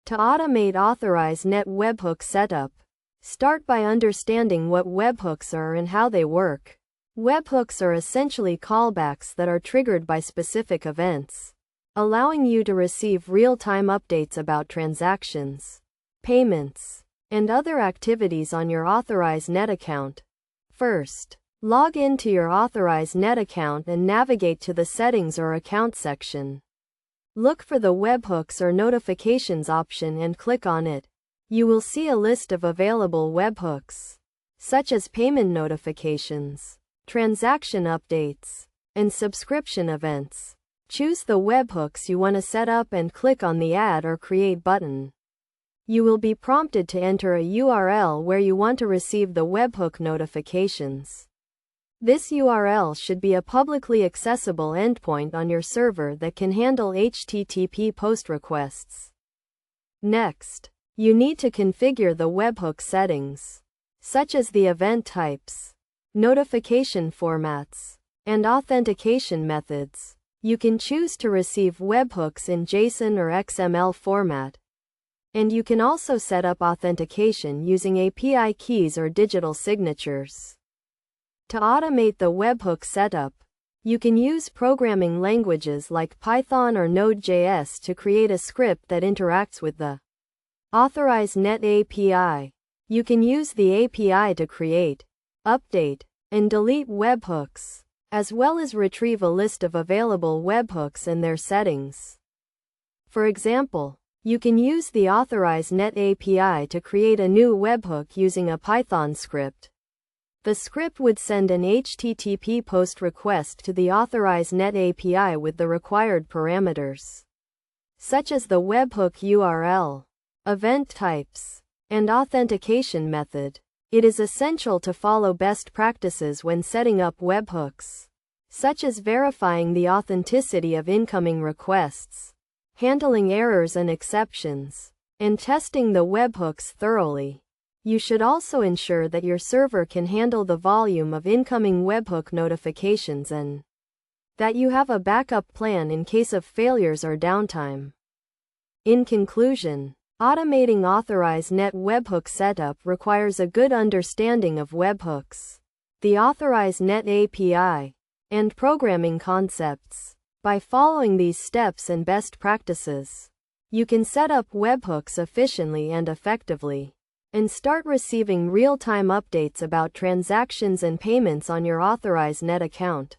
To automate Authorize Net Webhook setup, start by understanding what webhooks are and how they work. Webhooks are essentially callbacks that are triggered by specific events, allowing you to receive real-time updates about transactions, payments, and other activities on your Authorize Net account. First, log into your Authorize Net account and navigate to the Settings or Account section. Look for the Webhooks or Notifications option and click on it. You will see a list of available webhooks, such as payment notifications, transaction updates, and subscription events. Choose the webhooks you want to set up and click on the Add or Create button. You will be prompted to enter a URL where you want to receive the webhook notifications. This URL should be a publicly accessible endpoint on your server that can handle HTTP post requests. Next, you need to configure the webhook settings, such as the event types, notification formats, and authentication methods. You can choose to receive webhooks in JSON or XML format, and you can also set up authentication using API keys or digital signatures. To automate the webhook setup, you can use programming languages like Python or Node.js to create a script that interacts with the Authorize Net API. You can use the API to create, update, and delete webhooks, as well as retrieve a list of available webhooks and their settings. For example, you can use the Authorize Net API to create a new webhook using a Python script. The script would send an HTTP post request to the Authorize Net API with the required parameters, such as the webhook URL, event types, and authentication method. It is essential to follow best practices when setting up webhooks, such as verifying the authenticity of incoming requests, handling errors and exceptions, and testing the webhooks thoroughly. You should also ensure that your server can handle the volume of incoming webhook notifications and that you have a backup plan in case of failures or downtime. In conclusion, automating Authorize Net webhook setup requires a good understanding of webhooks, the Authorize Net API, and programming concepts. By following these steps and best practices, you can set up webhooks efficiently and effectively, and start receiving real-time updates about transactions and payments on your Authorize Net account.